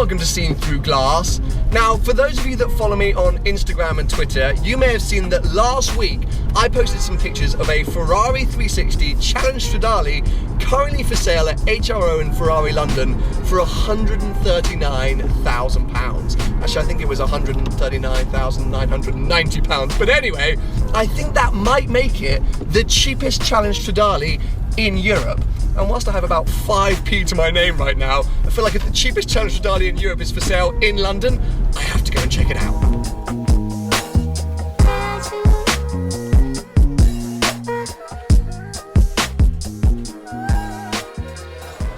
welcome to Seen Through Glass. Now, for those of you that follow me on Instagram and Twitter, you may have seen that last week I posted some pictures of a Ferrari 360 Challenge Stradale currently for sale at HRO in Ferrari London for £139,000. Actually, I think it was £139,990. But anyway, I think that might make it the cheapest Challenge Stradale in Europe. And whilst I have about 5p to my name right now, I feel like if the cheapest Challenge Stradale in Europe is for sale in London, I have to go and check it out.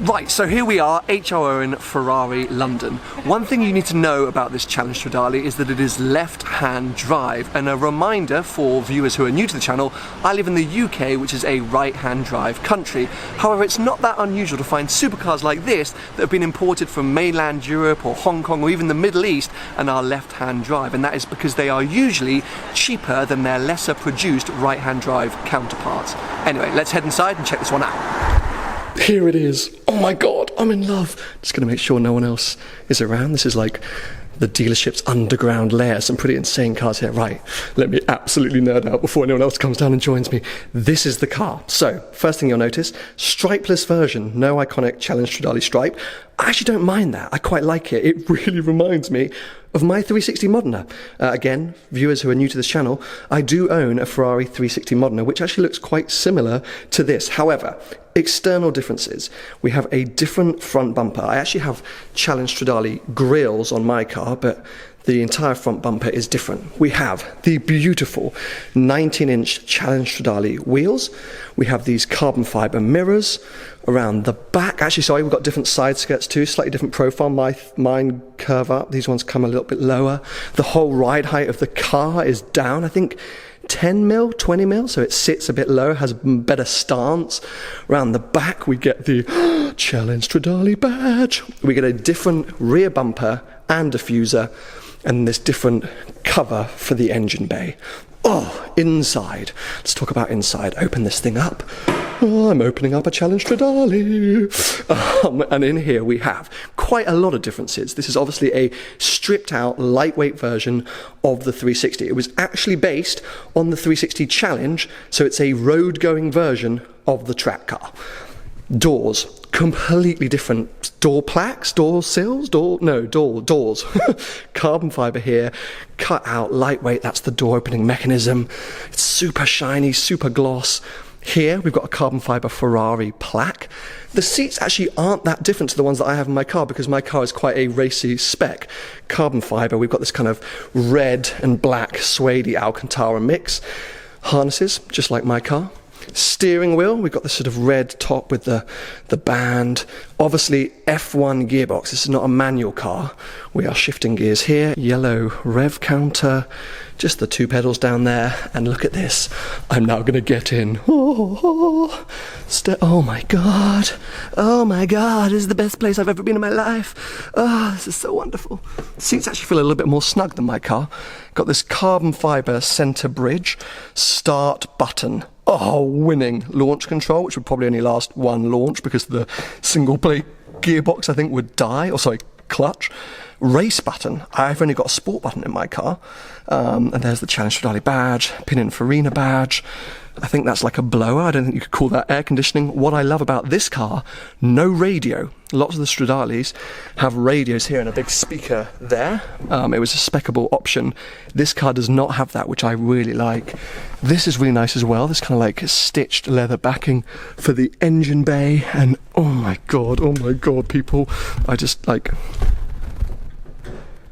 Right, so here we are, HRO in Ferrari, London. One thing you need to know about this Challenge Stradale is that it is left-hand drive. And a reminder for viewers who are new to the channel, I live in the UK, which is a right-hand drive country. However, it's not that unusual to find supercars like this that have been imported from mainland Europe or Hong Kong or even the Middle East and are left-hand drive. And that is because they are usually cheaper than their lesser produced right-hand drive counterparts. Anyway, let's head inside and check this one out. Here it is. Oh my god, I'm in love. Just gonna make sure no one else is around. This is like the dealership's underground lair. Some pretty insane cars here. Right, let me absolutely nerd out before anyone else comes down and joins me. This is the car. So, first thing you'll notice, stripeless version. No iconic Challenge Stradale stripe. I actually don't mind that. I quite like it. It really reminds me of my 360 Modena. Again, viewers who are new to this channel, I do own a Ferrari 360 Modena, which actually looks quite similar to this. However, external differences. We have a different front bumper. I actually have Challenge Stradale grills on my car, but the entire front bumper is different. We have the beautiful 19-inch Challenge Stradale wheels. We have these carbon fiber mirrors around the back. Actually, sorry, we've got different side skirts too, slightly different profile. Mine curve up. These ones come a little bit lower. The whole ride height of the car is down, I think, 10 mil, 20 mil, so it sits a bit lower, has a better stance. Around the back, we get the Challenge Stradale badge. We get a different rear bumper and diffuser, and this different cover for the engine bay. Oh, inside. Let's talk about inside. Open this thing up. Oh, I'm opening up a Challenge Stradale. And in here we have quite a lot of differences. This is obviously a stripped out, lightweight version of the 360. It was actually based on the 360 Challenge, so it's a road-going version of the track car. Doors, completely different. Door plaques, door sills, doors. Carbon fiber here, cut out, lightweight, that's the door opening mechanism. It's super shiny, super gloss. Here we've got a carbon fiber Ferrari plaque. The seats actually aren't that different to the ones that I have in my car because my car is quite a racy spec. Carbon fiber, we've got this kind of red and black suede Alcantara mix. Harnesses, just like my car. Steering wheel, we've got this sort of red top with the band. Obviously F1 gearbox, this is not a manual car. We are shifting gears here. Yellow rev counter, just the two pedals down there. And look at this, I'm now gonna get in. Oh my god, this is the best place I've ever been in my life. Oh, this is so wonderful. The seats actually feel a little bit more snug than my car. Got this carbon fiber center bridge, start button. Oh, winning. Launch control, which would probably only last one launch because the single plate gearbox I think would die, or sorry, clutch. Race button, I've only got a sport button in my car. And there's the Challenge Stradale badge, Pininfarina badge. I think that's like a blower. I don't think you could call that air conditioning. What I love about this car, no radio. Lots of the Stradales have radios here and a big speaker there. It was a speccable option. This car does not have that, which I really like. This is really nice as well. This kind of like stitched leather backing for the engine bay. And oh my god, people. I just like...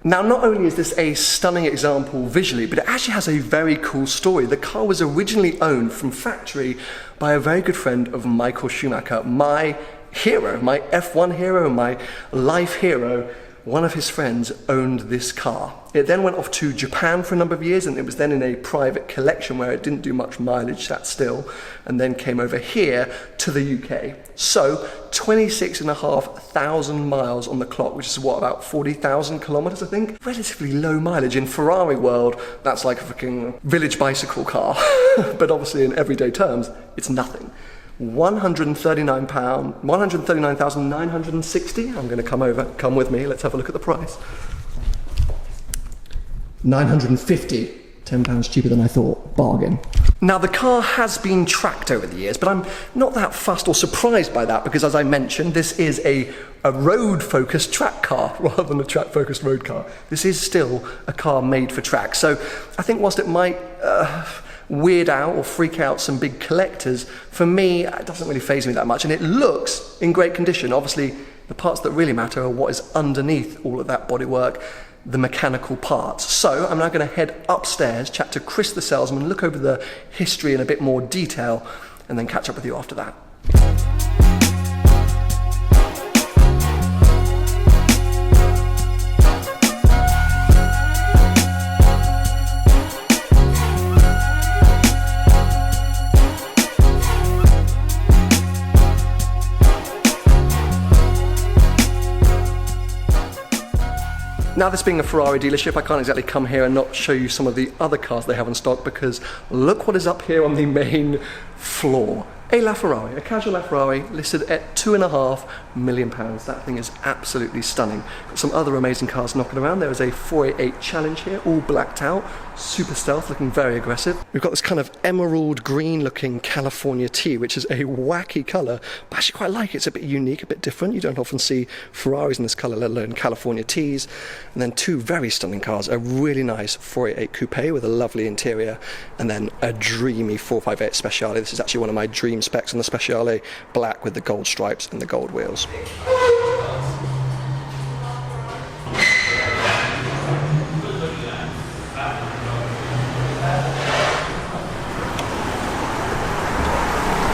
Now, not only is this a stunning example visually, but it actually has a very cool story. The car was originally owned from factory by a very good friend of Michael Schumacher, my hero, my F1 hero, my life hero. One of his friends owned this car. It then went off to Japan for a number of years, and it was then in a private collection where it didn't do much mileage, sat still, and then came over here to the UK. So, 26,500 miles on the clock, which is what, about 40,000 kilometers, I think? Relatively low mileage. In Ferrari world, that's like a freaking village bicycle car. But obviously in everyday terms, it's nothing. 139,960. I'm going to come with me, let's have a look at the price. 950. £10 cheaper than I thought. Bargain. Now, the car has been tracked over the years, but I'm not that fussed or surprised by that because, as I mentioned, this is a road-focused track car rather than a track-focused road car. This is still a car made for track. So I think whilst it might weird out or freak out some big collectors, for me, it doesn't really faze me that much. And it looks in great condition. Obviously, the parts that really matter are what is underneath all of that bodywork, the mechanical parts. So I'm now going to head upstairs, chat to Chris the salesman, look over the history in a bit more detail, and then catch up with you after that. Now, this being a Ferrari dealership, I can't exactly come here and not show you some of the other cars they have in stock, because look what is up here on the main floor. A LaFerrari, a casual LaFerrari, listed at £2.5 million. That thing is absolutely stunning. Got some other amazing cars knocking around. There is a 488 Challenge here, all blacked out, super stealth, looking very aggressive. We've got this kind of emerald green looking California T, which is a wacky colour, but I actually quite like it. It's a bit unique, a bit different. You don't often see Ferraris in this colour, let alone California Ts. And then two very stunning cars, a really nice 488 Coupe with a lovely interior, and then a dreamy 458 Speciale. This is actually one of my dream specs on the Speciale, black with the gold stripes and the gold wheels.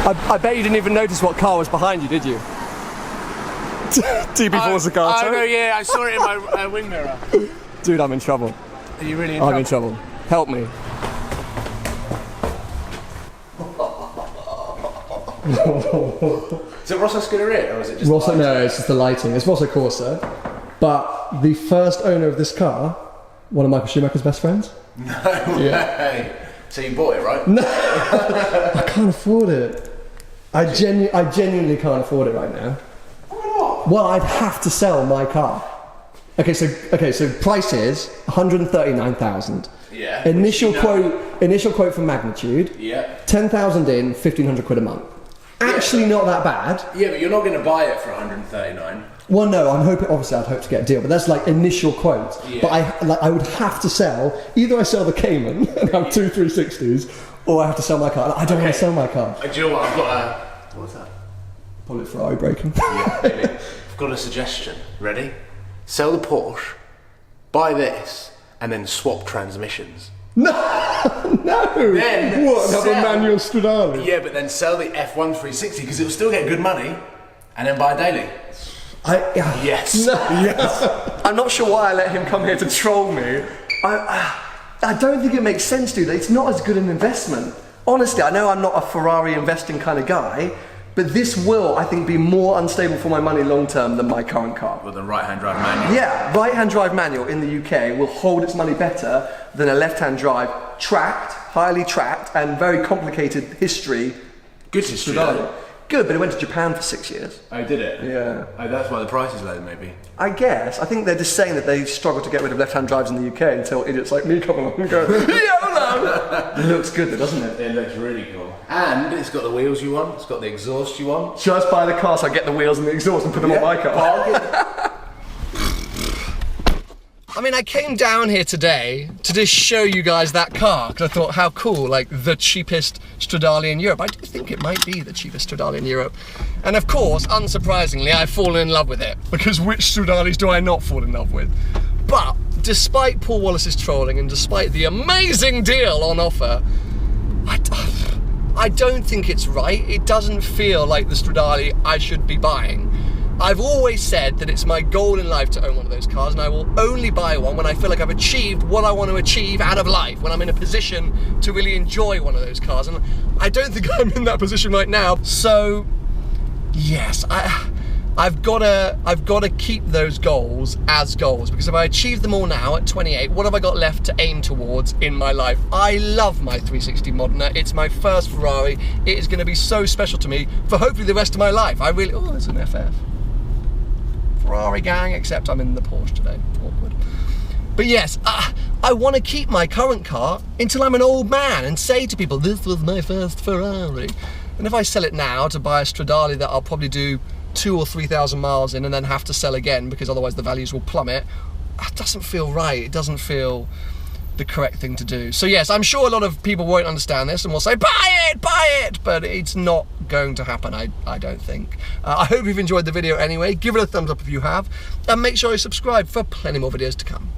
I bet you didn't even notice what car was behind you, did you? TB Forza car. Oh no, yeah, I saw it in my wing mirror. Dude, I'm in trouble. Are you really in trouble? I'm in trouble. Help me. Is it Rosso Scuderia or is it just Rosso? No, it's just the lighting. It's Rosso Corsa, but the first owner of this car, one of Michael Schumacher's best friends. No way. So you bought it, right? No, I can't afford it. I genuinely can't afford it right now. Why not? Well, I'd have to sell my car. Okay, so price is 139,000. Yeah. Initial quote for Magnitude. Yeah. 10,000 in, 1,500 quid a month. Actually, not that bad. Yeah, but you're not going to buy it for 139. Well, no, I'm hoping. Obviously, I'd hope to get a deal, but that's like initial quote. Yeah. But I would have to sell. Either I sell the Cayman and have two 360s, or I have to sell my car. I don't want to sell my car. Do you know what? I've got a. What's that? Probably Ferrari braking. Yeah, maybe. I've got a suggestion. Ready? Sell the Porsche, buy this, and then swap transmissions. No, no. Then what? Have a manual Stradale? Yeah, but then sell the F1 360 because it'll still get good money, and then buy a daily. Yes. No. Yes. I'm not sure why I let him come here to troll me. I don't think it makes sense, dude. It's not as good an investment. Honestly, I know I'm not a Ferrari investing kind of guy, but this will, I think, be more unstable for my money long term than my current car. With a right-hand drive manual? Yeah, right-hand drive manual in the UK will hold its money better than a left-hand drive tracked, highly tracked, and very complicated history. Good history, though. Good, but it went to Japan for 6 years. Oh, did it? Yeah. Oh, that's why the price is low, maybe. I guess. I think they're just saying that they struggle to get rid of left-hand drives in the UK until idiots like me come along and go, YOLO! It looks good though, doesn't it? It looks really cool. And it's got the wheels you want, it's got the exhaust you want. Just buy the car so I get the wheels and the exhaust and put them on my car. I mean, I came down here today to just show you guys that car because I thought, how cool, like the cheapest Stradale in Europe. I do think it might be the cheapest Stradale in Europe. And of course, unsurprisingly, I've fallen in love with it, because which Stradales do I not fall in love with? But despite Paul Wallace's trolling and despite the amazing deal on offer, I don't think it's right. It doesn't feel like the Stradale I should be buying. I've always said that it's my goal in life to own one of those cars, and I will only buy one when I feel like I've achieved what I want to achieve out of life, when I'm in a position to really enjoy one of those cars, and I don't think I'm in that position right now. So yes, I've got to keep those goals as goals, because if I achieve them all now at 28, what have I got left to aim towards in my life? I love my 360 Modena. It's my first Ferrari. It is going to be so special to me for hopefully the rest of my life. I really, oh, there's an FF. Ferrari gang, except I'm in the Porsche today. Awkward. But yes, I want to keep my current car until I'm an old man and say to people, this was my first Ferrari. And if I sell it now to buy a Stradale that I'll probably do 2,000 or 3,000 miles in and then have to sell again because otherwise the values will plummet, it doesn't feel right. It doesn't feel the correct thing to do. So yes, I'm sure a lot of people won't understand this and will say, buy it, but it's not going to happen, I don't think. I hope you've enjoyed the video anyway. Give it a thumbs up if you have, and make sure you subscribe for plenty more videos to come.